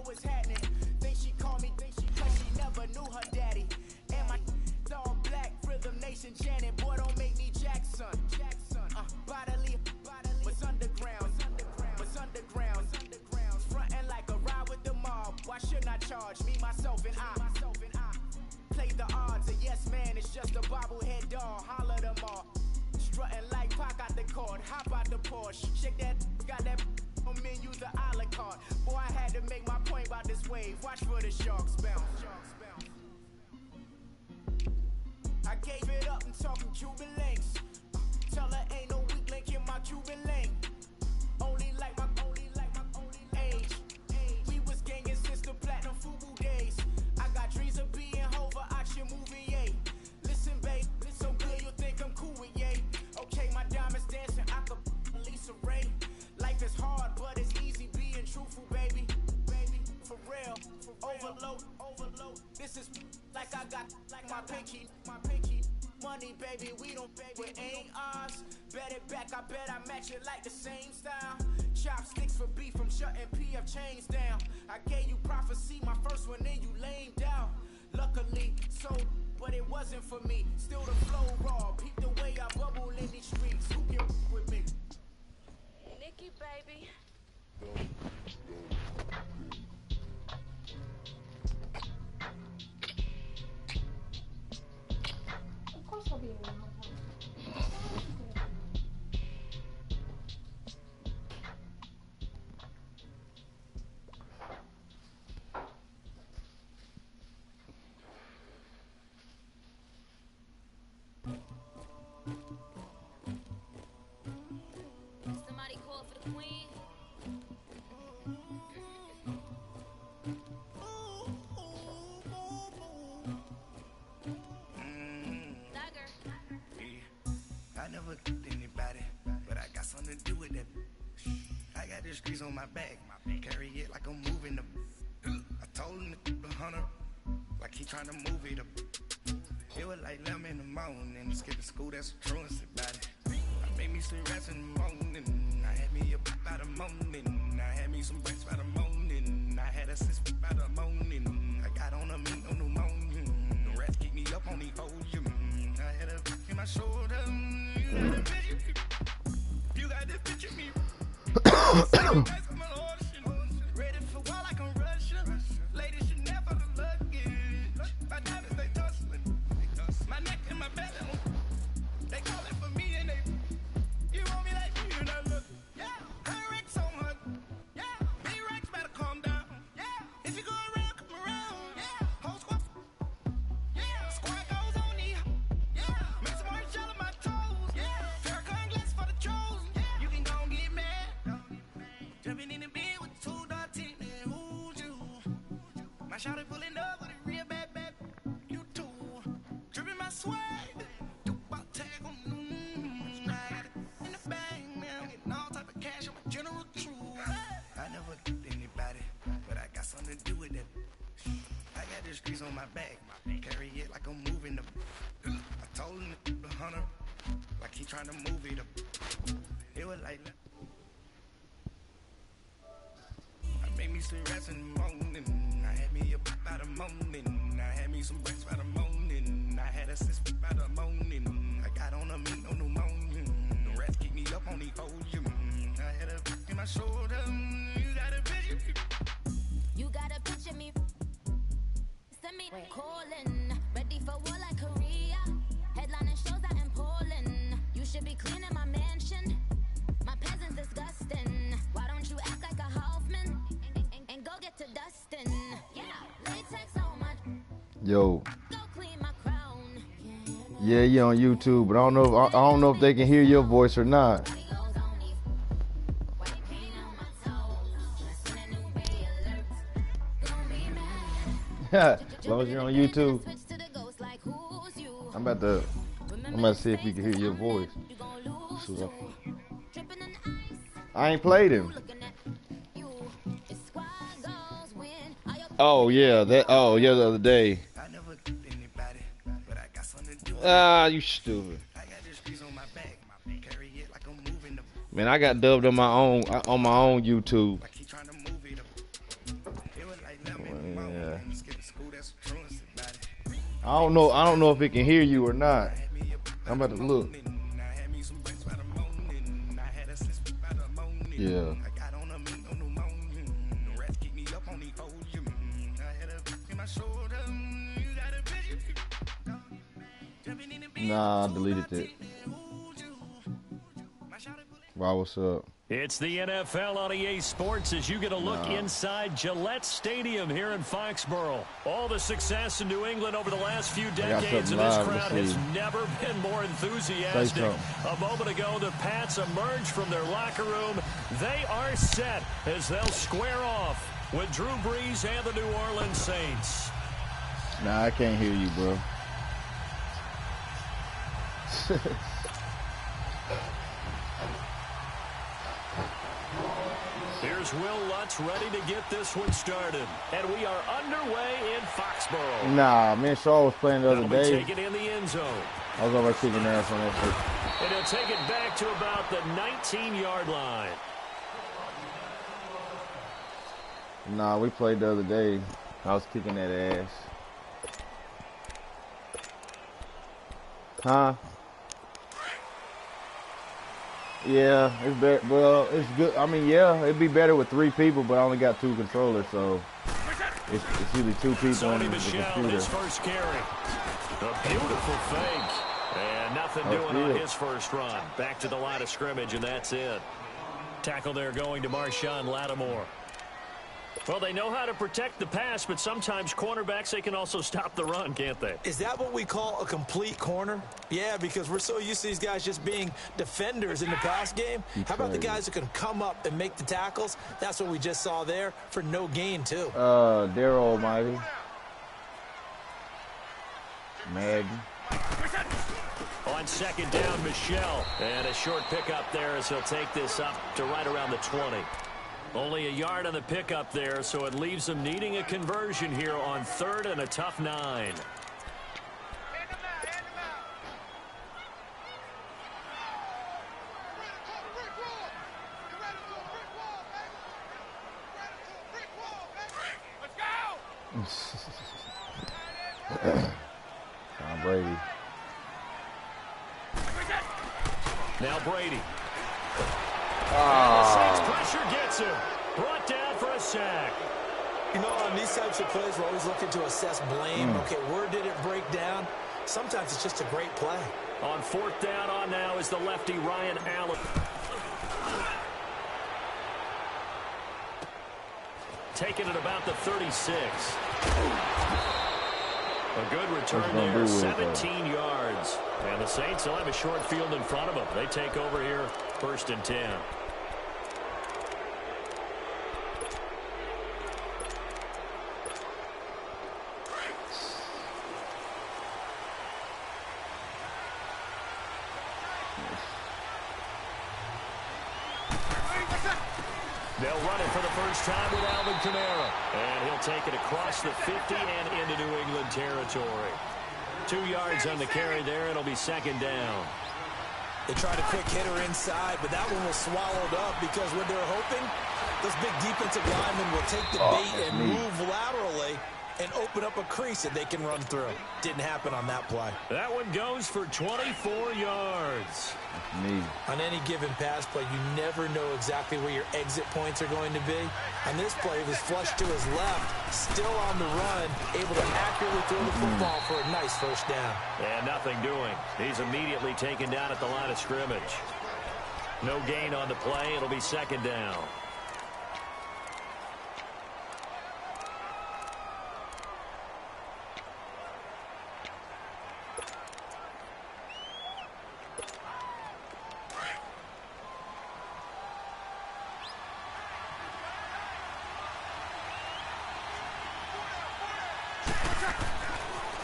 know what's happening. Think she called me, think she never knew her daddy. And my all black, Rhythm Nation Janet. Boy, don't make me Jackson. Bodily, was underground. Frontin' like a ride with the mob. Why shouldn't I charge me, myself, and I? Play the odds, a yes man, it's just a bobblehead doll. Holler them all. Strutting like Pac out the cord, hop out the Porsche. Shake that, got that on menu, the a la carte. Boy, I had to make my point about this wave. Watch for the sharks bounce. I gave it up and talking Cuban links. Tell her ain't no weak link in my Cuban link. Only like my age. We was gangin' since the platinum FUBU days. I got dreams of being Hova out your movie, yay. Listen, babe, so good you think I'm cool with yay. Okay, my diamonds dancing, I could Lisa Ray. Life is hard, but it's easy being truthful, baby. For real, overload. This is like I got like my pinky. Money, baby, we don't pay, it ain't ours. Bet it back, I bet I match it like the same style. Chopsticks for beef from shutting PF chains down. I gave you prophecy, my first one, then you lamed out. Luckily, so, but it wasn't for me. Still the flow raw, peep the way I bubble in these streets. Who can with me? Nikki, baby. Of course I'll be around. Somebody call for the queen. I never killed anybody, but I got something to do with that. I got this grease on my back, carry it like I'm moving the. I told him to keep 100, like he trying to move it up. It was like 11 in the morning, skipping school, that's a truancy about it. I made me some rats in the morning, I had me a pop by the morning, I had me some breaks by the morning, I had a sis by the morning, I got on a meat on the morning, the rats keep me up on the volume, I had a in my shoulder, you got this bitch in me, ready for war like I'm Russian, ladies should never the luggage, my diamonds they tussling, my neck and my belly, they calling for me and they, you want me like you, and I look, yeah, I wreck so much, yeah, B-Rex better calm down, yeah, if you go around, come around, yeah, whole squad, yeah, squad goes on the, yeah, make some orange gel on my toes, yeah, Farrakhan glass for the trolls, yeah, you can go and get mad, jumping in the bed with 2 dots in it, who's you, my shawty pulling up with a real bad, you too, dripping my swag, do about tag on, I got it in the bag, man, getting all type of cash on my general true, I never killed anybody, but I got something to do with that, I got this grease on my back, carry it like I'm moving the, I told him to keep 100, like he trying to move it up, it was like, I made me some rats in the morning, I had me a pop by the morning, I had me some breaks by the morning, I had a sis by the morning, I got on a meat on the morning, the rats keep me up on the volume, I had a in my shoulder, you got a picture, You got a picture me. Send me calling. Ready for war like Korea. Headlining shows out in Poland. You should be cleaning my mansion. My peasants disgusting. Why don't you act like a Hoffman and go get to dustin'? Yeah, latex on my. Yo. Go clean my crown. Yeah, you on YouTube, but I don't know if they can hear your voice or not. As long as you're on YouTube, I'm about to see if we can hear your voice. I ain't played him. Oh yeah, the other day. Ah, you stupid. Man, I got dubbed on my own YouTube. I don't know if it can hear you or not. I'm about to look. Yeah. Nah, I deleted it. Wow, what's up? It's the NFL on EA Sports as you get a look inside Gillette Stadium here in Foxborough. All the success in New England over the last few decades, and this crowd has never been more enthusiastic. A moment ago, the Pats emerged from their locker room. They are set as they'll square off with Drew Brees and the New Orleans Saints. Nah, I can't hear you, bro. Here's Will Lutz ready to get this one started. And we are underway in Foxborough. Nah, me and Shaw was playing the other day. Take it in the end zone. I was over kicking ass on that shit. And he'll take it back to about the 19-yard line. Nah, we played the other day. I was kicking that ass. Huh? Yeah, it's better. Well, it's good. I mean, yeah, it'd be better with 3 people, but I only got 2 controllers, so it's usually 2 people on the computer. His first carry. A beautiful fake. And nothing doing on his first run. Back to the line of scrimmage, and that's it. Tackle there going to Marshawn Lattimore. Well, they know how to protect the pass, but sometimes cornerbacks, they can also stop the run, can't they? Is that what we call a complete corner? Yeah, because we're so used to these guys just being defenders in the pass game. How about the guys who can come up and make the tackles? That's what we just saw there for no gain, too. DeroAlmighty. MADDEN. On second down, Michelle. And a short pickup there as he'll take this up to right around the 20. Only a yard on the pickup there, so it leaves them needing a conversion here on 3rd and a tough 9. Tom Brady. Now Brady. Oh. The Saints pressure gets him. Brought down for a sack. You know, on these types of plays, we're always looking to assess blame. Okay, where did it break down? Sometimes it's just a great play. On 4th down on now is the lefty Ryan Allen. Taking it about the 36. A good return there, 17 yards. And the Saints will have a short field in front of them. They take over here, 1st and 10. They'll run it for the first time with Alvin Kamara. And he'll take it across the 50 and into New England territory. 2 yards on the carry there. It'll be 2nd down. They tried a quick hitter inside, but that one was swallowed up because what they're hoping, those big defensive linemen will take the bait and move laterally and open up a crease that they can run through. Didn't happen on that play. That one goes for 24 yards. On any given pass play, you never know exactly where your exit points are going to be. On this play, it was flushed to his left, still on the run, able to accurately throw the football for a nice first down. And nothing doing. He's immediately taken down at the line of scrimmage. No gain on the play. It'll be 2nd down.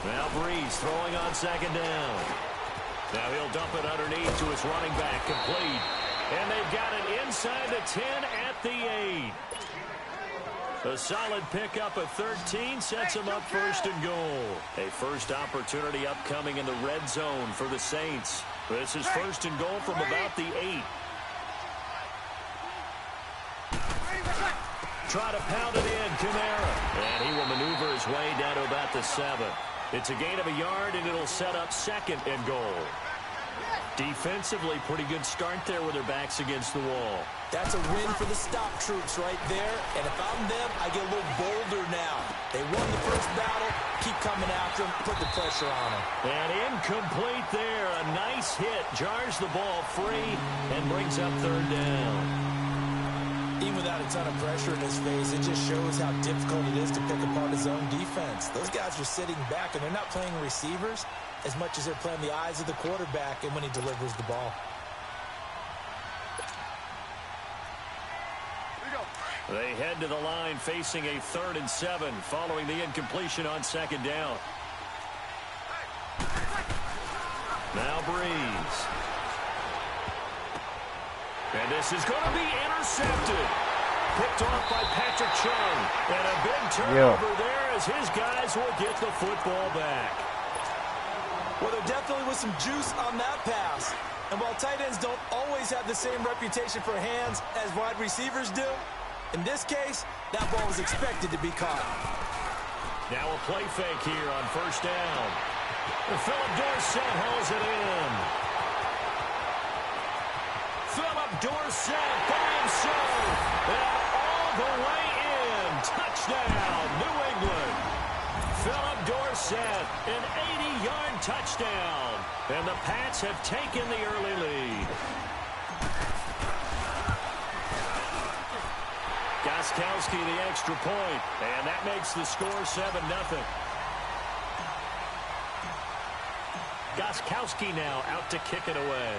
Now Brees throwing on 2nd down. Now he'll dump it underneath to his running back, complete. And they've got it inside the 10 at the 8. A solid pickup of 13 sets him up 1st and goal. A first opportunity upcoming in the red zone for the Saints. This is 1st and goal from about the 8. Try to pound it in, Kamara. And he will maneuver his way down to about the 7. It's a gain of a yard, and it'll set up 2nd and goal. Defensively, pretty good start there with their backs against the wall. That's a win for the stop troops right there. And if I'm them, I get a little bolder now. They won the first battle. Keep coming after them. Put the pressure on them. And incomplete there. A nice hit. Jars the ball free and brings up 3rd down. Even without a ton of pressure in his face, it just shows how difficult it is to pick apart his own defense. Those guys are sitting back, and they're not playing receivers as much as they're playing the eyes of the quarterback and when he delivers the ball. They head to the line facing a 3rd and 7 following the incompletion on 2nd down. Now Breeze. And this is going to be intercepted. Picked off by Patrick Chung. And a big turnover there as his guys will get the football back. Well, there definitely was some juice on that pass. And while tight ends don't always have the same reputation for hands as wide receivers do, in this case, that ball was expected to be caught. Now a play fake here on 1st down. And Philip Dorsett hauls it in. Philip Dorsett by himself. And all the way in. Touchdown, New England. Philip Dorsett, an 80-yard touchdown. And the Pats have taken the early lead. Gostkowski the extra point, and that makes the score 7-0. Gostkowski now out to kick it away.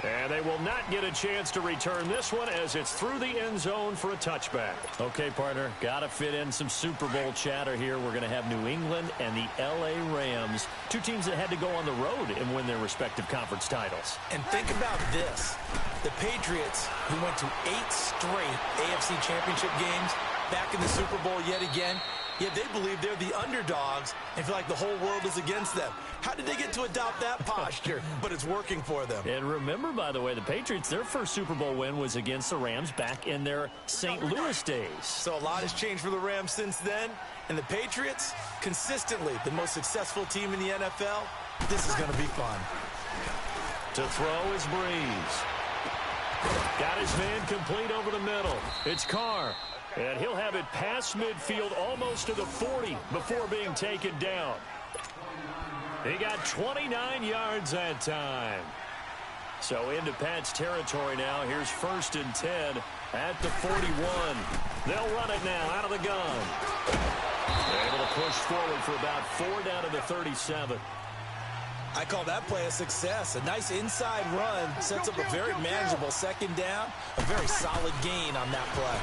And they will not get a chance to return this one as it's through the end zone for a touchback. Okay, partner, got to fit in some Super Bowl chatter here. We're going to have New England and the L.A. Rams, 2 teams that had to go on the road and win their respective conference titles. And think about this. The Patriots, who went to 8 straight AFC Championship games, back in the Super Bowl yet again, yet they believe they're the underdogs and feel like the whole world is against them. How did they get to adopt that posture? But it's working for them. And remember, by the way, the Patriots, their first Super Bowl win was against the Rams back in their St. Louis days. So a lot has changed for the Rams since then. And the Patriots, consistently the most successful team in the NFL. This is going to be fun. To throw is Breeze. Got his man complete over the middle. It's Carr. And he'll have it past midfield almost to the 40 before being taken down. He got 29 yards that time. So into Pat's territory now. Here's 1st and 10 at the 41. They'll run it now out of the gun. They're able to push forward for about 4 down to the 37. I call that play a success. A nice inside run sets up a very manageable 2nd down. A very solid gain on that play.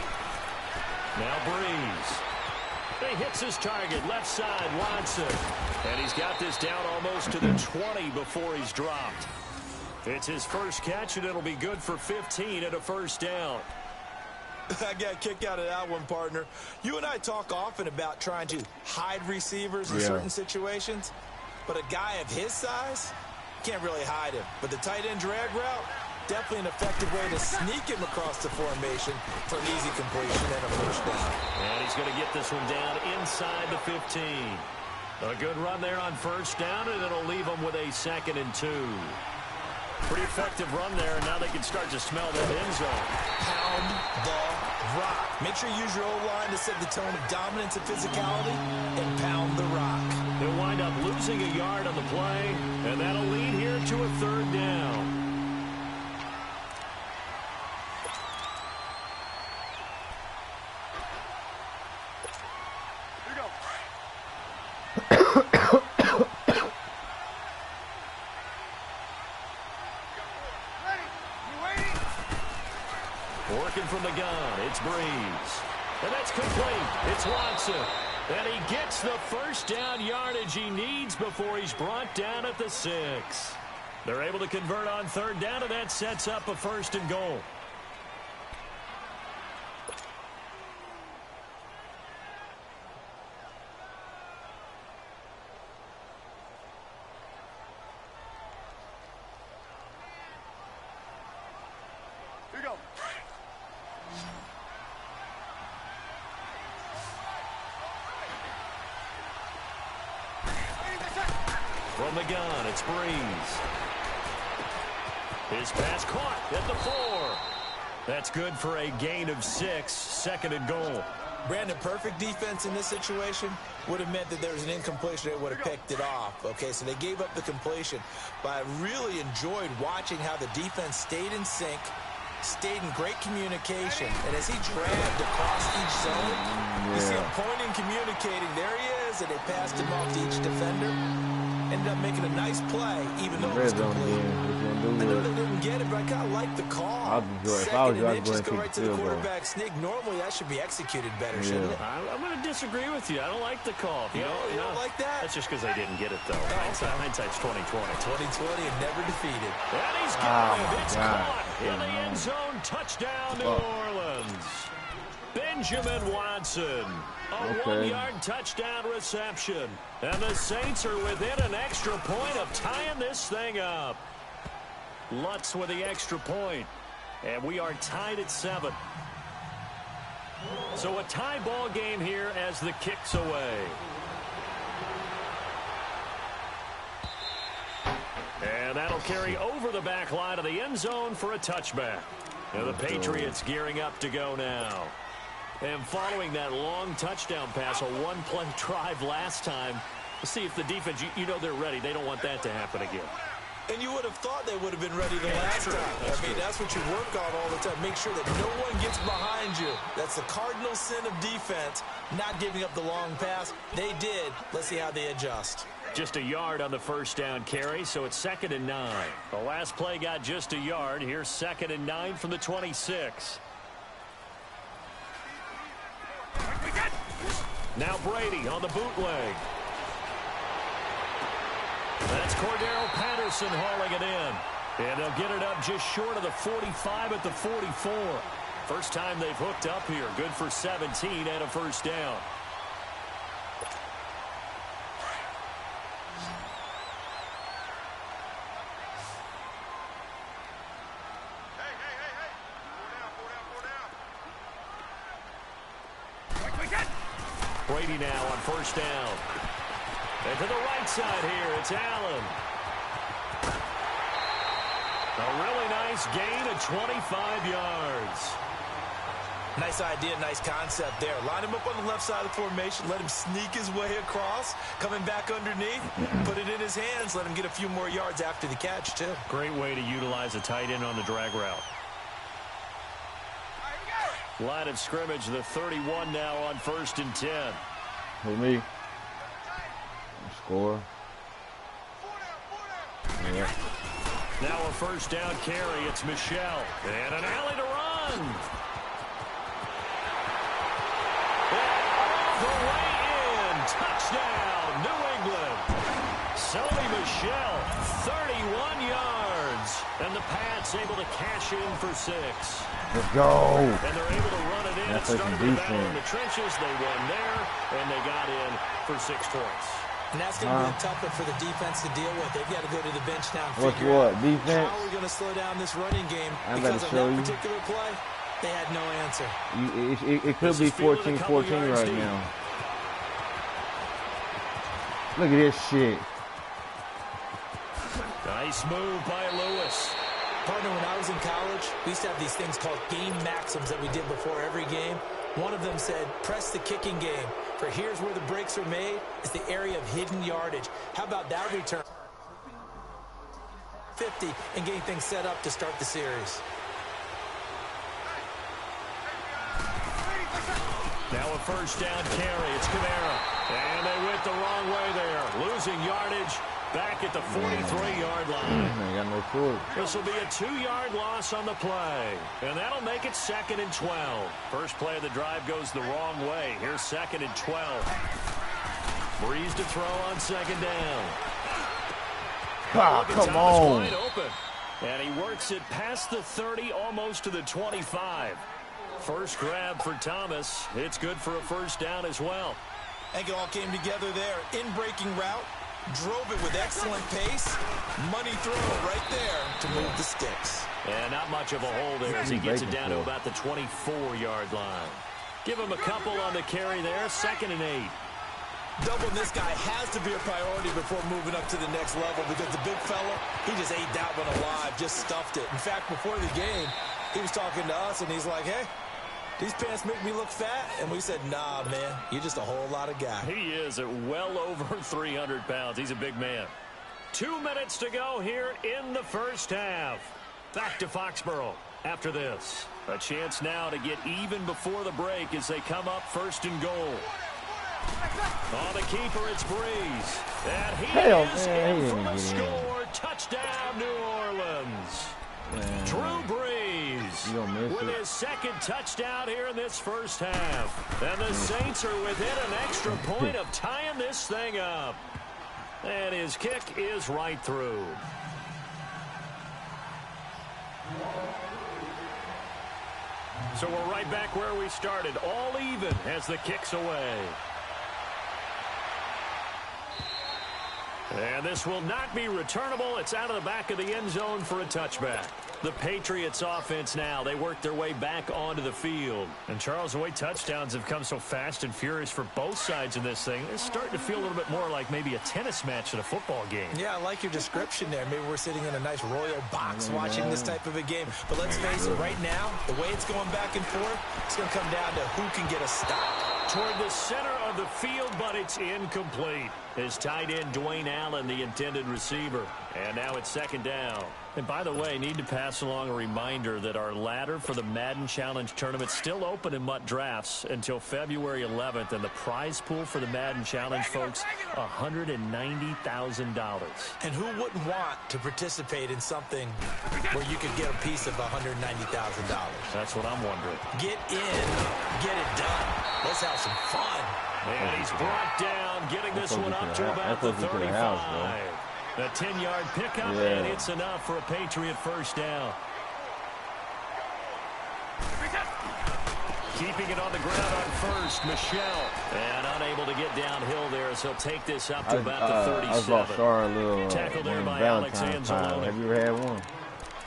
Now Breeze. He hits his target, left side, Watson. And he's got this down almost to the 20 before he's dropped. It's his first catch, and it'll be good for 15 at a 1st down. I got a kick out of that one, partner. You and I talk often about trying to hide receivers in certain situations. But a guy of his size, can't really hide him. But the tight end drag route, definitely an effective way to sneak him across the formation for an easy completion and a 1st down. And he's going to get this one down inside the 15. A good run there on 1st down, and it'll leave him with a 2nd and 2. Pretty effective run there, and now they can start to smell that end zone. Pound the rock. Make sure you use your O-line to set the tone of dominance and physicality, and pound the rock. They'll wind up losing a yard on the play, and that'll lead here to a 3rd down. Working from the gun, it's Breeze. And that's complete. It's Watson. And he gets the 1st down yardage he needs before he's brought down at the 6. They're able to convert on 3rd down, and that sets up a 1st and goal. From the gun, it's Breeze. His pass caught at the 4. That's good for a gain of 6, 2nd and goal. Brandon, perfect defense in this situation would have meant that there was an incompletion. They would have picked it off. Okay, so they gave up the completion. But I really enjoyed watching how the defense stayed in sync, stayed in great communication. And as he dragged across each zone, you see him pointing, communicating. There he is, and they passed him off to each defender. Ended up making a nice play, even though it was complete. I know they didn't get it, but I kind of like the call. If I was you, I'd just go right to the quarterback sneak. Normally, that should be executed better, shouldn't it? I'm going to disagree with you. I don't like the call. You don't like that? That's just because they didn't get it, though. Hindsight's 20/20. 20/20 and never defeated. And he's got it. It's caught in the end zone. Touchdown, New Orleans. Benjamin Watson. A 1-yard touchdown reception. And the Saints are within an extra point of tying this thing up. Lutz with the extra point. And we are tied at 7. So a tie ball game here as the kick's away. And that'll carry over the back line of the end zone for a touchback. Now the Patriots gearing up to go now. And following that long touchdown pass, a one-play drive last time, let's see if the defense, you know they're ready. They don't want that to happen again. And you would have thought they would have been ready the last time. That's what you work on all the time. Make sure that no one gets behind you. That's the cardinal sin of defense, not giving up the long pass. They did. Let's see how they adjust. Just a yard on the first down carry, so it's 2nd and 9. The last play got just a yard. Here's 2nd and 9 from the 26. Now Brady on the bootleg. That's Cordero Patterson hauling it in. And they'll get it up just short of the 45 at the 44. First time they've hooked up here. Good for 17 and a first down. Brady now on first down. And to the right side here, it's Allen. A really nice gain of 25 yards. Nice idea, nice concept there. Line him up on the left side of the formation, let him sneak his way across, coming back underneath, put it in his hands, let him get a few more yards after the catch, too. Great way to utilize a tight end on the drag route. Line of scrimmage, the 31 now on 1st and 10. Who, me? Score. Yeah. Now a first down carry. It's Michelle. And an alley to run. And the way in. Touchdown, New England. Sony Michelle, 31 yards. And the Pats able to cash in for 6. Let's go. And they're able to run it in. That's It started the battle in defense. the trenches. They won there, and they got in for 6 points. And that's going to be a tough one for the defense to deal with. They've got to go to the bench now and What's figure what? out Defense? how we're going to slow down this running game. I'm Because about to of show that you. particular play, they had no answer. It could be 14-14 right now. Look at this shit. Nice move by Lewis. Partner, when I was in college, we used to have these things called game maxims that we did before every game. One of them said, press the kicking game. For here's where the breaks are made. It's the area of hidden yardage. How about that return? 50 and getting things set up to start the series. Now a first down carry. It's Kamara. And they went the wrong way there. Losing yardage back at the 43-yard line. They got no foot. This will be a 2-yard loss on the play. And that'll make it 2nd and 12. First play of the drive goes the wrong way. Here's 2nd and 12. Breeze to throw on 2nd down. Ah, come on. Wide open. And he works it past the 30, almost to the 25. First grab for Thomas. It's good for a first down as well. I think it all came together there. In-breaking route. Drove it with excellent pace. Money throw right there to move the sticks. And not much of a hole there as he gets it down to about the 24-yard line. Give him a couple on the carry there. 2nd and 8. Doubling this guy has to be a priority before moving up to the next level because the big fella, he just ate that one alive, just stuffed it. In fact, before the game, he was talking to us, and he's like, hey, these pants make me look fat. And we said, nah, man, you're just a whole lot of guy. He is at well over 300 pounds. He's a big man. 2 minutes to go here in the first half. Back to Foxborough after this. A chance now to get even before the break as they come up first and goal. On the keeper, it's Breeze. And he is in from a score. Touchdown, New Orleans. Man. Drew Brees with his second touchdown here in this first half. And the Saints are within an extra point of tying this thing up. And his kick is right through. So we're right back where we started. All even as the kick's away. And this will not be returnable. It's out of the back of the end zone for a touchback. The Patriots offense now, they work their way back onto the field. And Charles, the way touchdowns have come so fast and furious for both sides in this thing, it's starting to feel a little bit more like maybe a tennis match at a football game. Yeah, I like your description there. Maybe we're sitting in a nice royal box watching this type of a game. But let's face it, right now, the way it's going back and forth, it's going to come down to who can get a stop. Toward the center of the field, but it's incomplete. His tight end, Dwayne Allen, the intended receiver. And now it's second down. And by the way, need to pass along a reminder that our ladder for the Madden Challenge tournament is still open in Mutt Drafts until February 11th. And the prize pool for the Madden Challenge, folks, $190,000. And who wouldn't want to participate in something where you could get a piece of $190,000? That's what I'm wondering. Get in, get it done. Let's have some fun. And he's brought down, getting this one up to about the 35. A 10-yard pickup, and it's enough for a Patriot first down. Keeping it on the ground on first, Michelle. And unable to get downhill there as he'll take this up to about the 37. Tackled there by Alex Anzalone. Have you ever had one?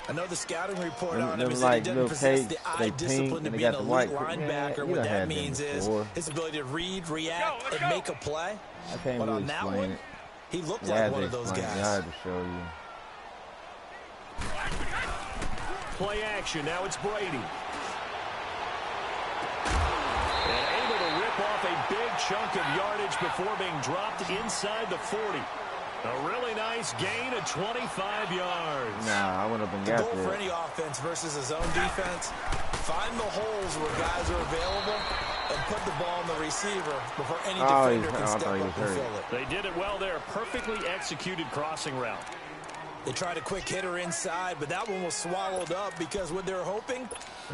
I know the scouting report on him is that like he doesn't possess cakes, the eye discipline to be an elite linebacker. What that means is his ability to read, react, and make a play. But on that one, he looked like one of those guys. I had to show you. Play action. Now it's Brady. And able to rip off a big chunk of yardage before being dropped inside the 40. A really nice gain of 25 yards. Nah, I went up and got that. The goal for any offense versus a zone defense, find the holes where guys are available and put the ball on the receiver before any defender can step up and fill it. They did it well there. Perfectly executed crossing route. They tried a quick hitter inside, but that one was swallowed up because what they're hoping,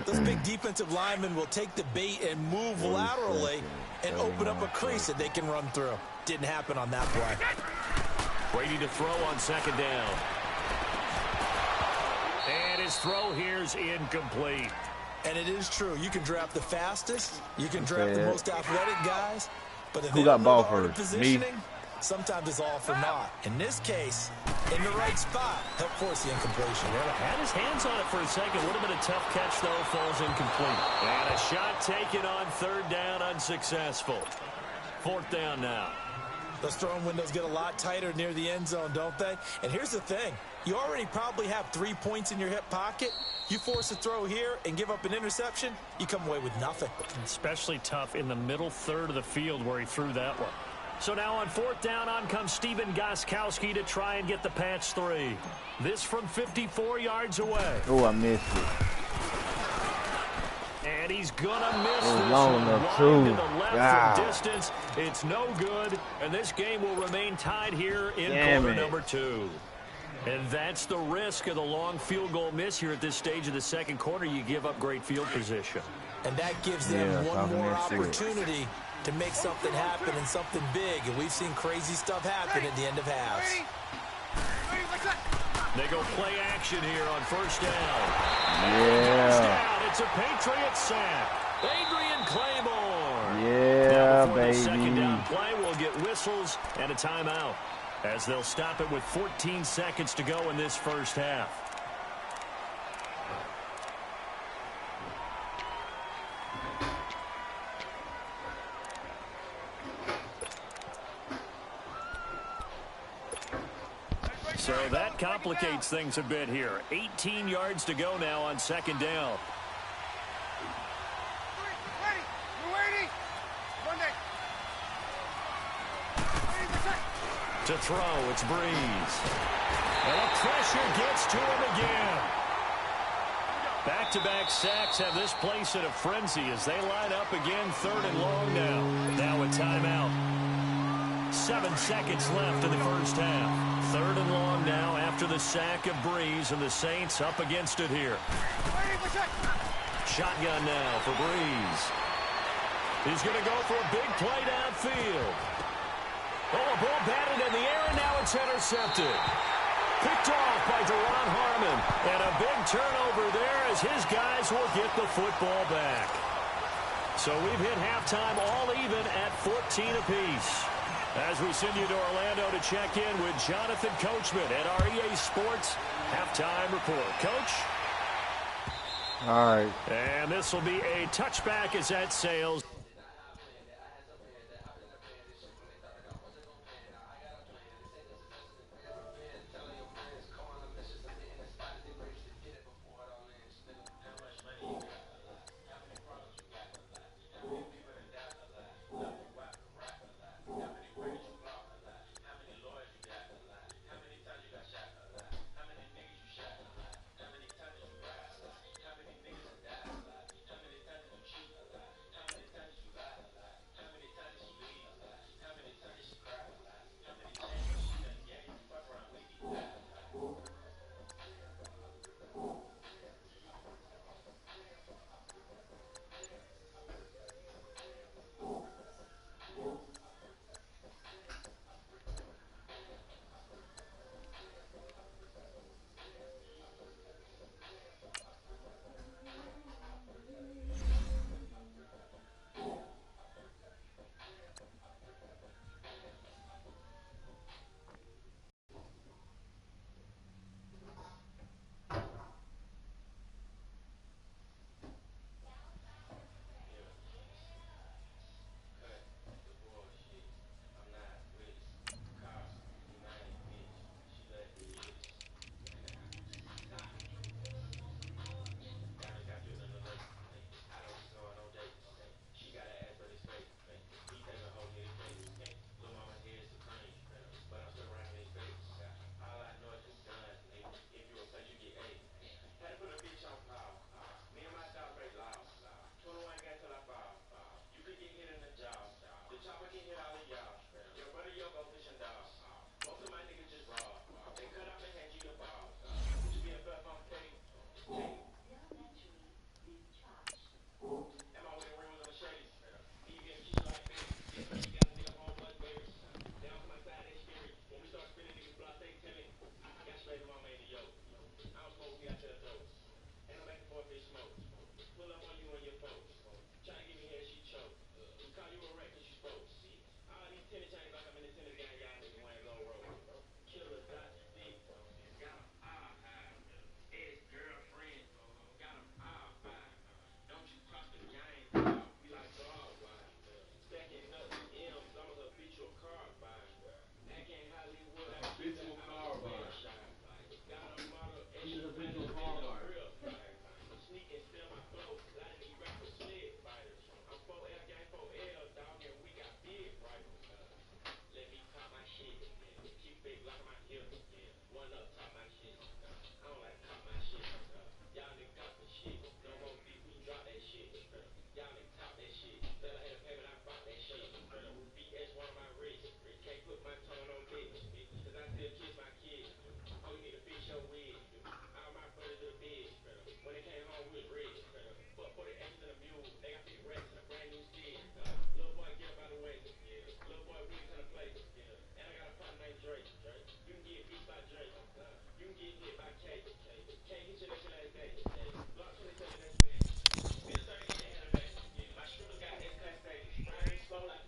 those big defensive linemen will take the bait and move laterally and open up a crease that they can run through. Didn't happen on that play. Brady to throw on second down. And his throw here's incomplete. And it is true. You can draft the fastest. You can draft the most athletic guys. But if who got ball first? Positioning, sometimes it's all for naught. In this case, in the right spot, help force the incompletion. Well, had his hands on it for a second. Would have been a tough catch, though. Falls incomplete. And a shot taken on third down, unsuccessful. Fourth down now. Those throwing windows get a lot tighter near the end zone, don't they? And here's the thing. You already probably have 3 points in your hip pocket. You force a throw here and give up an interception, you come away with nothing. Especially tough in the middle third of the field where he threw that one. So now on fourth down, on comes Steven Gostkowski to try and get the patch 3. This from 54 yards away. Oh, I missed it. And he's gonna miss this long one enough too. To the left from distance. It's no good, and this game will remain tied here in quarter number 2. And that's the risk of the long field goal miss here at this stage of the second quarter. You give up great field position. And that gives them one more opportunity to make something happen and something big. And we've seen crazy stuff happen at the end of halves. They go play action here on first down. Yeah. It's a Patriot sack. Adrian Claymore. Yeah, baby. The second down play will get whistles and a timeout as they'll stop it with 14 seconds to go in this first half. So that complicates things a bit here. 18 yards to go now on second down. To throw, it's Breeze. And the pressure gets to him again. Back-to-back sacks have this place in a frenzy as they line up again, 3rd and long now. Now a timeout. 7 seconds left in the first half. 3rd and long now after the sack of Breeze, and the Saints up against it here. Shotgun now for Breeze. He's going to go for a big play downfield. Oh, a ball batted in the air, and now it's intercepted. Picked off by Deron Harmon. And a big turnover there as his guys will get the football back. So we've hit halftime all even at 14 apiece. As we send you to Orlando to check in with Jonathan Coachman at our EA Sports Halftime Report. Coach? All right. And this will be a touchback as that sails.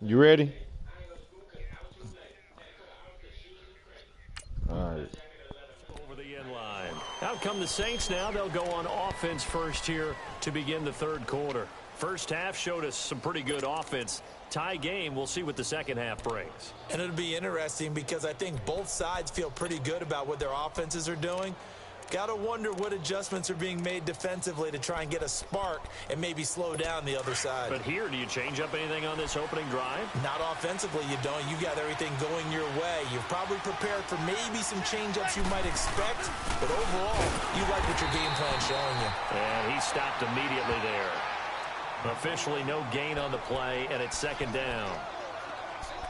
You ready? All right. Over the end line. Out come the Saints now. They'll go on offense first here to begin the third quarter. First half showed us some pretty good offense. Tie game, we'll see what the second half brings. And it'll be interesting because I think both sides feel pretty good about what their offenses are doing. Got to wonder what adjustments are being made defensively to try and get a spark and maybe slow down the other side. But here, do you change up anything on this opening drive? Not offensively, you don't. You got everything going your way. You've probably prepared for maybe some change-ups you might expect, but overall, you like what your game plan's showing you. And he stopped immediately there. Officially no gain on the play, and it's second down.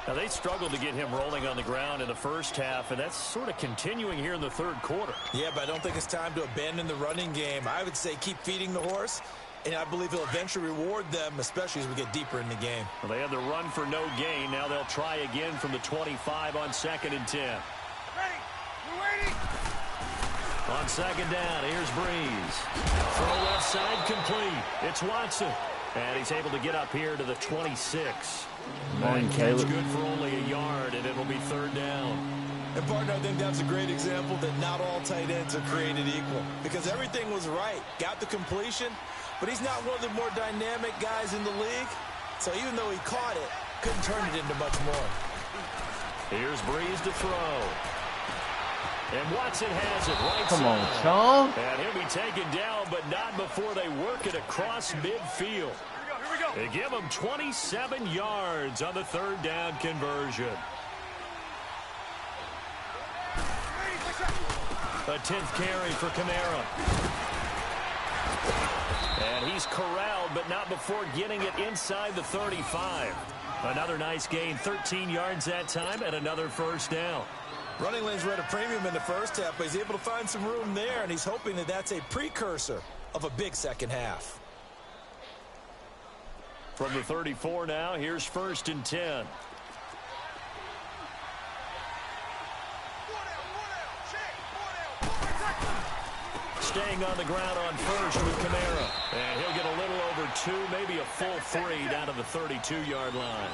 Now, they struggled to get him rolling on the ground in the first half, and that's sort of continuing here in the third quarter. Yeah, but I don't think it's time to abandon the running game. I would say keep feeding the horse, and I believe he'll eventually reward them, especially as we get deeper in the game. Well, they had the run for no gain. Now they'll try again from the 25 on 2nd and 10. Ready. We're waiting. On second down, here's Breeze. Throw left side complete. It's Watson. And he's able to get up here to the 26. Morning, Caleb. Good for only a yard, and it'll be third down. And, partner, I think that's a great example that not all tight ends are created equal. Because everything was right. Got the completion, but he's not one of the more dynamic guys in the league. So even though he caught it, couldn't turn it into much more. Here's Breeze to throw. And Watson has it right Come on, side. Sean. And he'll be taken down, but not before they work it across midfield. Here we go. They give him 27 yards on the third down conversion. A 10th carry for Kamara. And he's corralled, but not before getting it inside the 35. Another nice gain, 13 yards that time, and another first down. Running lanes were at a premium in the first half, but he's able to find some room there, and he's hoping that that's a precursor of a big second half. From the 34 now, here's 1st and 10. Staying on the ground on first with Kamara. And he'll get a little over 2, maybe a full 3 down to the 32-yard line.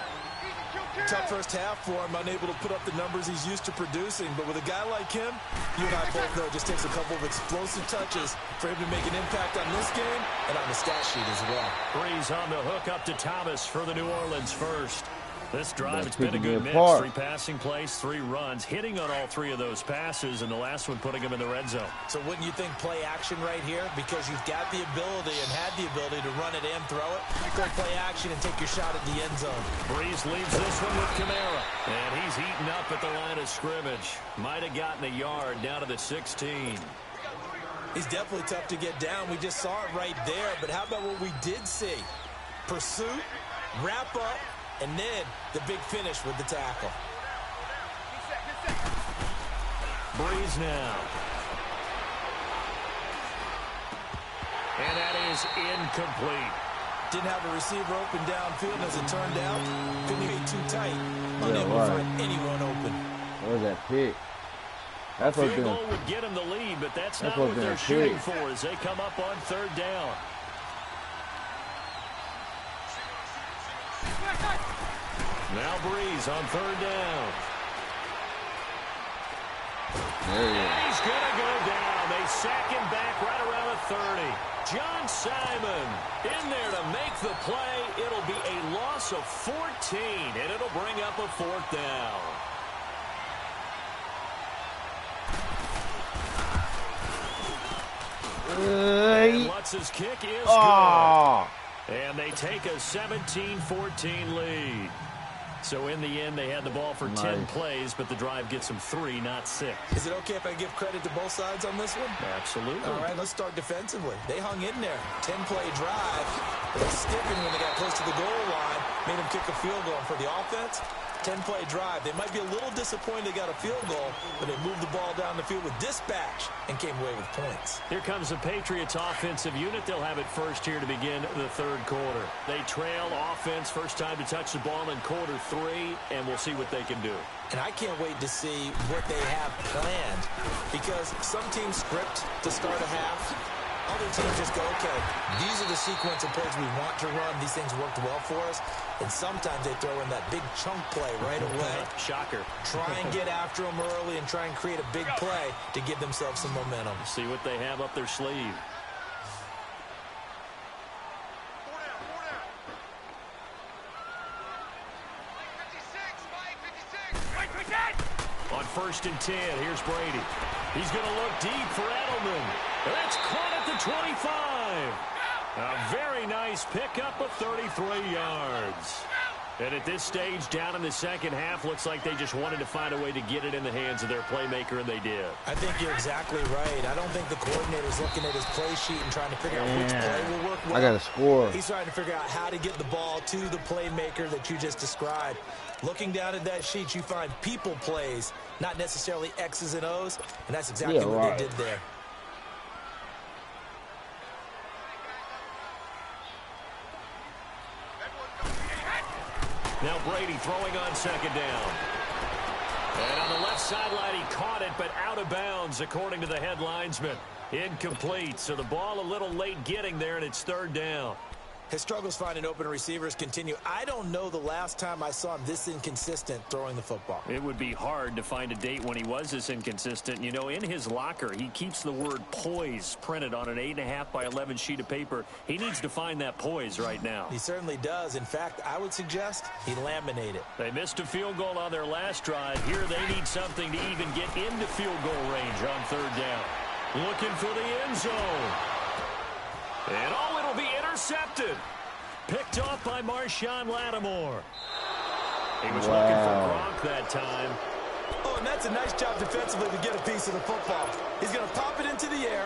Tough first half for him, unable to put up the numbers he's used to producing. But with a guy like him, you and I both know it just takes a couple of explosive touches for him to make an impact on this game and on the stat sheet as well. Breeze on the hook up to Thomas for the New Orleans first. This drive, it's been a good mix. 3 passing plays, 3 runs, hitting on all 3 of those passes, and the last one putting him in the red zone. So wouldn't you think play action right here? Because you've got the ability and had the ability to run it and throw it. Go play action and take your shot at the end zone. Breeze leaves this one with Kamara. And he's eaten up at the line of scrimmage. Might have gotten a yard down to the 16. He's definitely tough to get down. We just saw it right there. But how about what we did see? Pursuit, wrap up, and then the big finish with the tackle. Breeze now. And that is incomplete. Didn't have a receiver open downfield, as it turned out. Couldn't be too tight. Unable to find anyone open. What was that pick? That's what field goal would get him the lead, but that's not what they're shooting for as they come up on third down. Now Breeze on third down. And he's going to go down. They sack him back right around the 30. John Simon in there to make the play. It'll be a loss of 14, and it'll bring up a 4th down. And Lutz's kick is good. And they take a 17-14 lead. So in the end, they had the ball for 10 plays, but the drive gets them 3, not 6. Is it okay if I give credit to both sides on this one? Absolutely. All right, let's start defensively. They hung in there. 10-play drive. They were skipping when they got close to the goal line. Made them kick a field goal. For the offense, 10-play drive. They might be a little disappointed they got a field goal, but they moved the ball down the field with dispatch and came away with points. Here comes the Patriots offensive unit. They'll have it first here to begin the third quarter. They trail offense, first time to touch the ball in quarter 3, and we'll see what they can do. And I can't wait to see what they have planned, because some teams script to start a half. Other teams just go, okay, these are the sequence of plays we want to run. These things worked well for us. And sometimes they throw in that big chunk play right away. Shocker. Try and get after them early and try and create a big play to give themselves some momentum. See what they have up their sleeve. first and 10. Here's Brady. He's going to look deep for Edelman. That's caught at the 25. A very nice pickup of 33 yards. And at this stage, down in the second half, looks like they just wanted to find a way to get it in the hands of their playmaker, and they did. I think you're exactly right. I don't think the coordinator's looking at his play sheet and trying to figure out which play will work well. I got to score. He's trying to figure out how to get the ball to the playmaker that you just described. Looking down at that sheet, you find people plays, not necessarily X's and O's, and that's exactly what they did there. Now Brady throwing on second down. And on the left sideline, he caught it, but out of bounds, according to the head linesman. Incomplete, so the ball a little late getting there, and it's third down. His struggles finding open receivers continue. I don't know the last time I saw him this inconsistent throwing the football. It would be hard to find a date when he was this inconsistent. You know, in his locker, he keeps the word poise printed on an 8.5 by 11 sheet of paper. He needs to find that poise right now. He certainly does. In fact, I would suggest he laminate it. They missed a field goal on their last drive. Here they need something to even get into field goal range on third down. Looking for the end zone. And it'll be intercepted. Picked off by Marshawn Lattimore. He was looking for Gronk that time. Oh, and that's a nice job defensively to get a piece of the football. He's going to pop it into the air,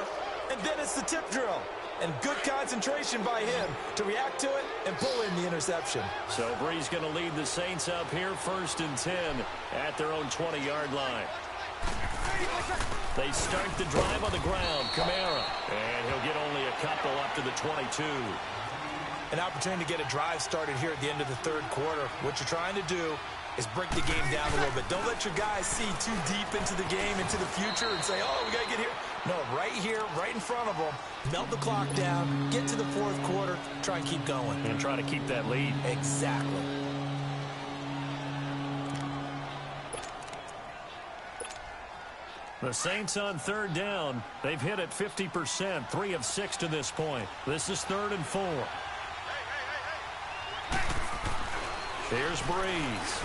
and then it's the tip drill. And good concentration by him to react to it and pull in the interception. So Bree's going to lead the Saints up here, first and 10 at their own 20-yard line. They start the drive on the ground. Kamara. And he'll get only a couple up to the 22. An opportunity to get a drive started here at the end of the third quarter. What you're trying to do is break the game down a little bit. Don't let your guys see too deep into the game, into the future, and say, oh, we got to get here. No, right here, right in front of them. Melt the clock down, get to the fourth quarter, try and keep going. And try to keep that lead. Exactly. The Saints on third down. They've hit it 50%, 3 of 6 to this point. This is 3rd and 4. Here's Breeze.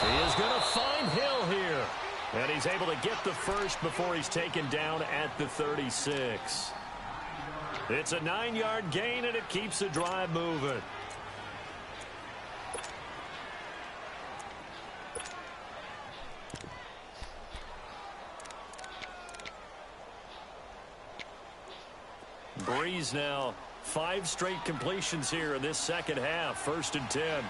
He is going to find Hill here. And he's able to get the first before he's taken down at the 36. It's a 9-yard gain, and it keeps the drive moving. Breeze now 5 straight completions here in this second half. 1st and 10.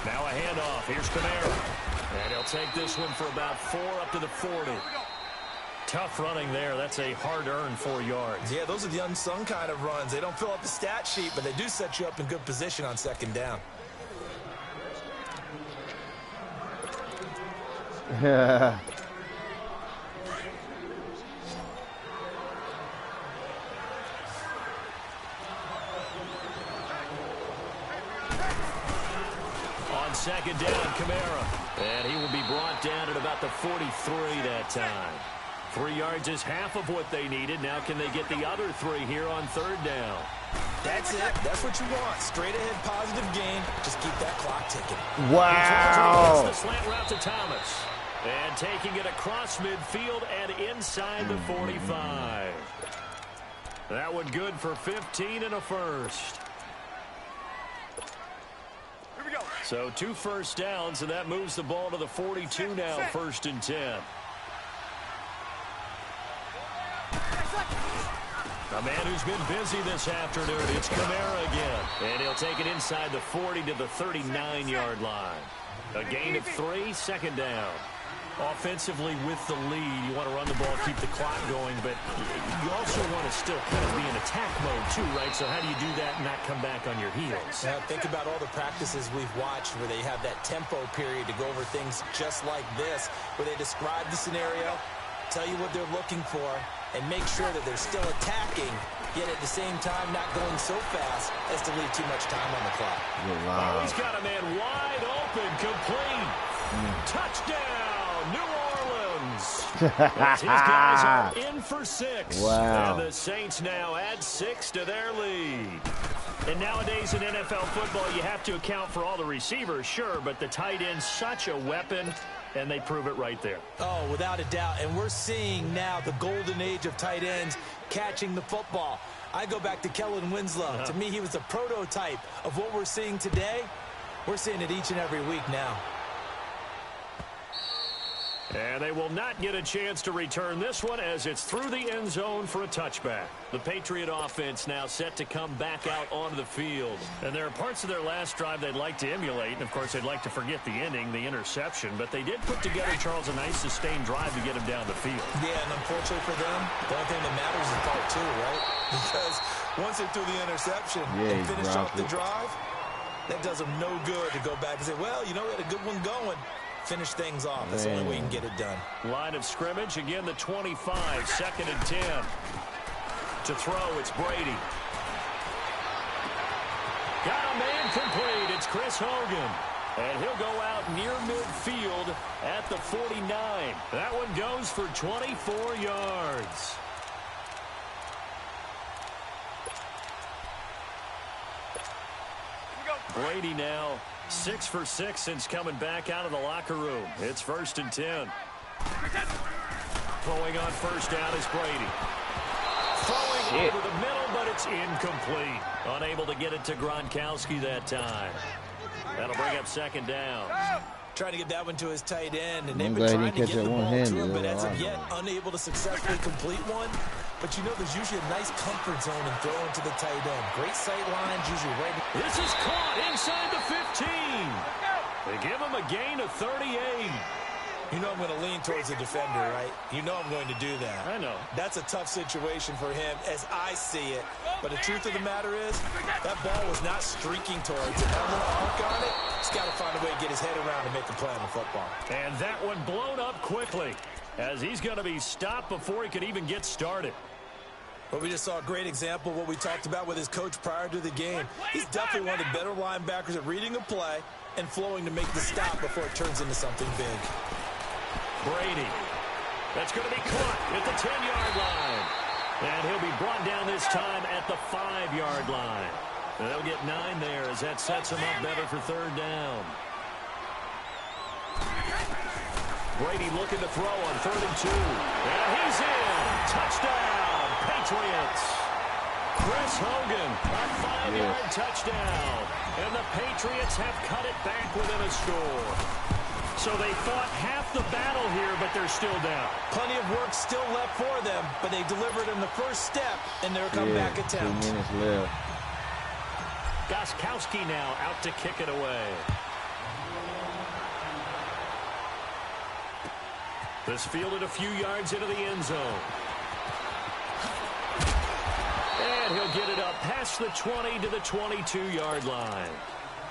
Now a handoff. Here's Kamara. And he'll take this one for about 4 up to the 40. Tough running there. That's a hard-earned 4 yards. Yeah, those are the unsung kind of runs. They don't fill up the stat sheet, but they do set you up in good position on second down. Yeah. Second down, Kamara. And he will be brought down at about the 43 that time. 3 yards is half of what they needed. Now can they get the other 3 here on third down? That's it. That's what you want. Straight ahead positive gain. Just keep that clock ticking. Wow. The slant route to Thomas. And taking it across midfield and inside the 45. That one good for 15 and a first. So 2 first downs, and that moves the ball to the 42 now, 1st and 10. A man who's been busy this afternoon, it's Kamara again. And he'll take it inside the 40 to the 39-yard line. A gain of 3, second down. Offensively with the lead, you want to run the ball, keep the clock going, but you also want to still kind of be in attack mode too, right? So how do you do that and not come back on your heels? Now, think about all the practices we've watched where they have that tempo period to go over things just like this, where they describe the scenario, tell you what they're looking for, and make sure that they're still attacking, yet at the same time not going so fast as to leave too much time on the clock. Oh, he's got a man wide open, complete. Touchdown, New Orleans. ends. As his guys are in for 6. Wow. And the Saints now add 6 to their lead. And nowadays in NFL football, you have to account for all the receivers, sure, but the tight end's such a weapon, and they prove it right there. Oh, without a doubt. And we're seeing now the golden age of tight ends catching the football. I go back to Kellen Winslow. To me, he was the prototype of what we're seeing today. We're seeing it each and every week now. And they will not get a chance to return this one as it's through the end zone for a touchback. The Patriot offense now set to come back out onto the field. And there are parts of their last drive they'd like to emulate. And, of course, they'd like to forget the ending, the interception. But they did put together, Charles, a nice sustained drive to get him down the field. Yeah, and unfortunately for them, the only thing that matters is part 2, right? Because once they threw the interception and finished off the drive, that does them no good to go back and say, well, you know, we had a good one going. Finish things off. That's the only way you can get it done. Line of scrimmage, again, the 25, 2nd and 10. To throw, it's Brady. Got a man complete. It's Chris Hogan. And he'll go out near midfield at the 49. That one goes for 24 yards. Brady now 6 for 6 since coming back out of the locker room. It's 1st and 10. Throwing on first down is Brady. Throwing over the middle, but it's incomplete. Unable to get it to Gronkowski that time. That'll bring up 2nd down. Trying to get that one to his tight end, and they've been trying to get the ball to him, but as of yet, unable to successfully complete one. But you know, there's usually a nice comfort zone in throwing to the tight end. Great sight lines, usually right. This is caught inside the 15. They give him a gain of 38. You know I'm going to lean towards the defender, right? You know I'm going to do that. I know. That's a tough situation for him as I see it. But the truth of the matter is, that ball was not streaking towards it. That little arc on it, he's got to find a way to get his head around and make a play on the football. And that one blown up quickly as he's going to be stopped before he could even get started. But we just saw a great example of what we talked about with his coach prior to the game. He's definitely one of the better linebackers at reading a play and flowing to make the stop before it turns into something big. Brady. That's going to be caught at the 10-yard line. And he'll be brought down this time at the 5-yard line. And they'll get 9 there as that sets him up better for 3rd down. Brady looking to throw on 3rd and 2. And he's in. Touchdown, Patriots. Chris Hogan, a 5-yard touchdown. And the Patriots have cut it back within a score. So they fought half the battle here, but they're still down. Plenty of work still left for them, but they delivered in the first step in their comeback attempt. 2 minutes left. Gostkowski now out to kick it away. This fielded a few yards into the end zone. And he'll get it up past the 20 to the 22-yard line.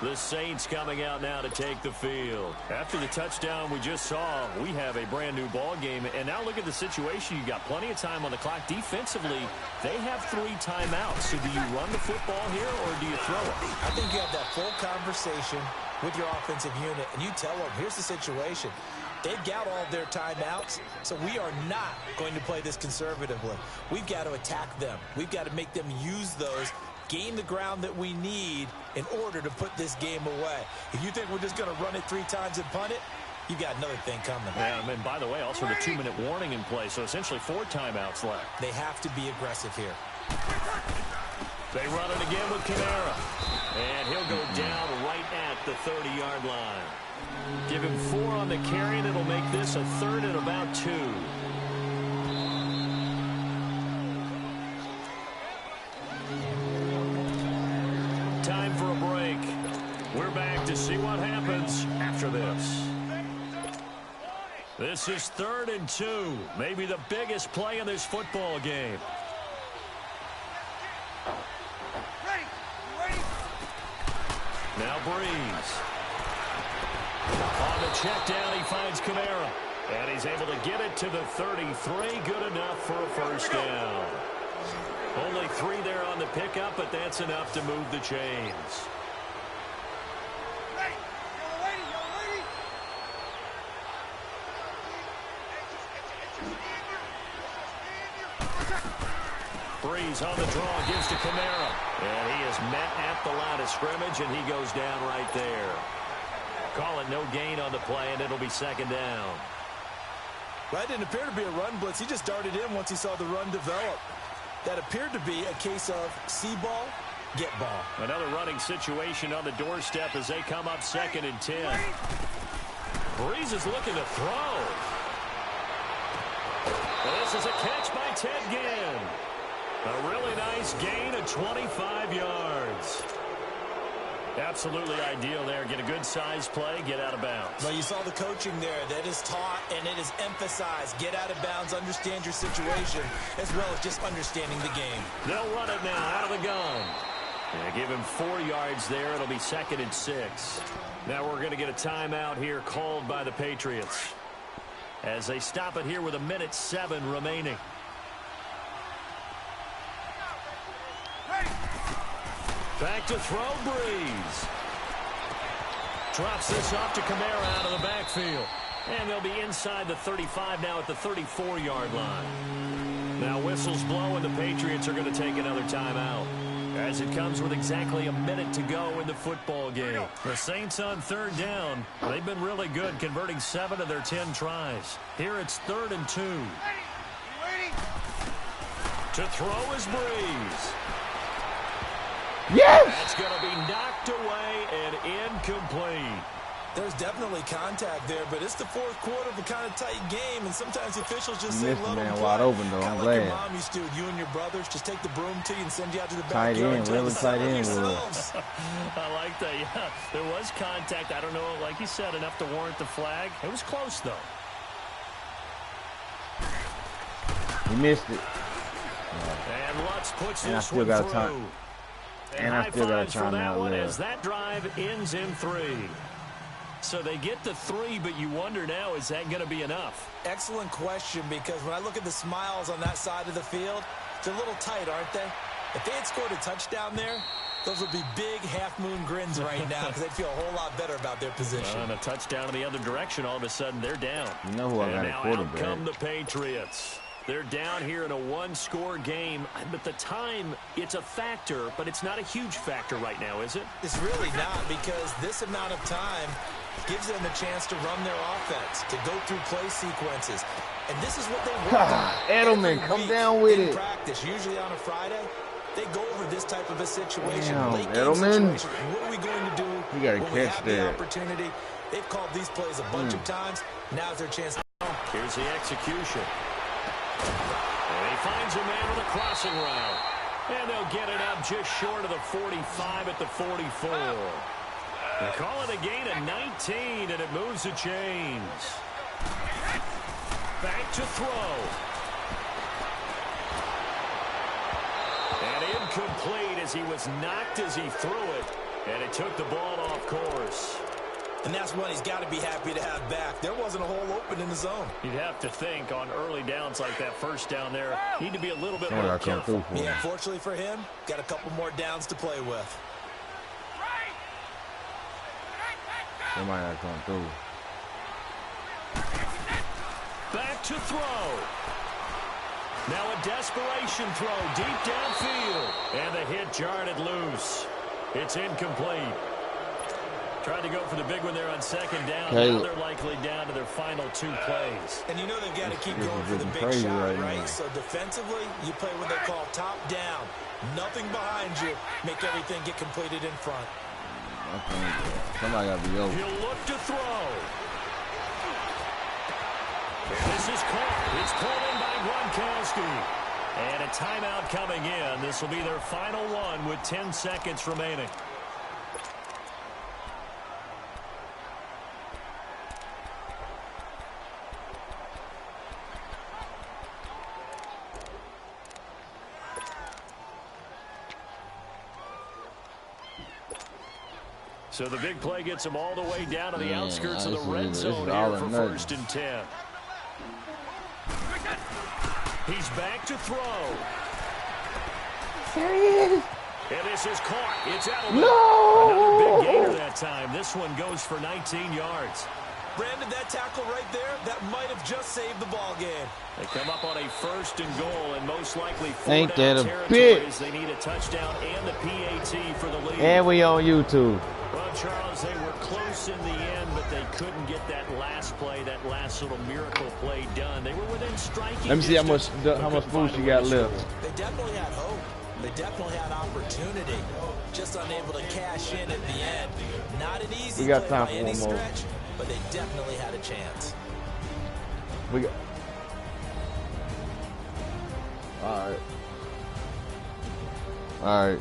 The Saints coming out now to take the field. After the touchdown we just saw, we have a brand new ball game. And now look at the situation. You got plenty of time on the clock. Defensively, they have 3 timeouts. So do you run the football here or do you throw it? I think you have that full conversation with your offensive unit, and you tell them, here's the situation. They've got all their timeouts, so we are not going to play this conservatively. We've got to attack them. We've got to make them use those, gain the ground that we need in order to put this game away. If you think we're just going to run it 3 times and punt it, you got another thing coming. Yeah, and by the way, also the 2-minute warning in play, so essentially 4 timeouts left. They have to be aggressive here. They run it again with Kamara. And he'll go down right at the 30-yard line. Give him 4 on the carry, and it'll make this a 3rd and about 2. Time for a break. We're back to see what happens after this. This is 3rd and 2. Maybe the biggest play in this football game. Now Breeze. On the check down, he finds Kamara. And he's able to get it to the 33. Good enough for a first down. Only 3 there on the pickup, but that's enough to move the chains. Breeze on the draw, gives to Kamara. And he is met at the line of scrimmage, and he goes down right there. Call it no gain on the play, and it'll be second down. That didn't appear to be a run blitz. He just darted in once he saw the run develop. That appeared to be a case of see ball, get ball. Another running situation on the doorstep as they come up 2nd and 10. Breeze is looking to throw. This is a catch by Ted Ginn. A really nice gain of 25 yards. Absolutely ideal there. Get a good size play, get out of bounds. Well, you saw the coaching there. That is taught and it is emphasized. Get out of bounds, understand your situation, as well as just understanding the game. They'll run it now out of the gun. Yeah, give him 4 yards there. It'll be 2nd and 6. Now we're going to get a timeout here called by the Patriots as they stop it here with 1:07 remaining. Back to throw, Breeze. Drops this off to Kamara out of the backfield. And they'll be inside the 35 now at the 34-yard line. Now whistles blow and the Patriots are going to take another timeout, as it comes with exactly a minute to go in the football game. The Saints on 3rd down. They've been really good, converting 7 of their 10 tries. Here it's 3rd and 2. To throw is Breeze. Yes! That's going to be knocked away and incomplete. There's definitely contact there, but it's the 4th quarter of a kind of tight game, and sometimes officials just say, let them play. Wide open, though. I'm glad. Like your mom used to, you and your brothers, just take the broom to you and send you out to the tight backyard. End, really tight end. I like that. Yeah, there was contact. I don't know, like you said, enough to warrant the flag. It was close, though. He missed it. And Lutz puts And this one through. And I still got a timeout left. As that drive ends in 3. So they get to 3, but you wonder now, is that going to be enough? Excellent question, because when I look at the smiles on that side of the field, they're a little tight, aren't they? If they had scored a touchdown there, those would be big half-moon grins right now, because they'd feel a whole lot better about their position. And a touchdown in the other direction, all of a sudden they're down. You know who I got a quarterback. And now out come the Patriots. They're down here in a 1-score game, but the time, it's a factor, but it's not a huge factor right now, is it? It's really not, because this amount of time gives them a chance to run their offense, to go through play sequences. And this is what they want. Edelman, come down with it. Practice, usually on a Friday, they go over this type of a situation. Damn, late game Edelman. situation. What are we going to do? You got to when we catch have that. the opportunity? They've called these plays a bunch of times. Now's their chance. Here's the execution. And he finds a man with a crossing route. And they'll get it up just short of the 45 at the 44. They call it a gain of 19, and it moves the chains. Back to throw. And incomplete as he was knocked as he threw it. And it took the ball off course. And that's one he's got to be happy to have back. There wasn't a hole open in the zone. You'd have to think on early downs like that first down there, need to be a little bit more careful. Yeah, fortunately for him, got a couple more downs to play with. They might not come through. Back to throw. Now a desperation throw deep downfield. And the hit jarred it loose. It's incomplete. Tried to go for the big one there on second down. Now they're likely down to their final 2 plays. And you know they've got to keep going for the big shot, right? So defensively, you play what they call top down. Nothing behind you. Make everything get completed in front. Somebody got to be open. He'll look to throw. This is caught. It's pulled in by Gronkowski. And a timeout coming in. This will be their final one with 10 seconds remaining. So the big play gets him all the way down to the outskirts of the red zone here for 1st and 10. He's back to throw. There he is. And this is caught. It's Edelman. No! Another big gainer that time. This one goes for 19 yards. Brandon, that tackle right there, that might have just saved the ball game. They come up on a 1st and goal, and most likely Ain't that a bitch? They need a touchdown and the PAT for the lead. And we on YouTube. Well, Charles, they were close in the end, but they couldn't get that last play, that last little miracle play done. They were within striking. Let me see how much food she got left. They definitely had hope. They definitely had opportunity. Just unable to cash in at the end. Not an easy play by any stretch, but they definitely had a chance. We got. All right.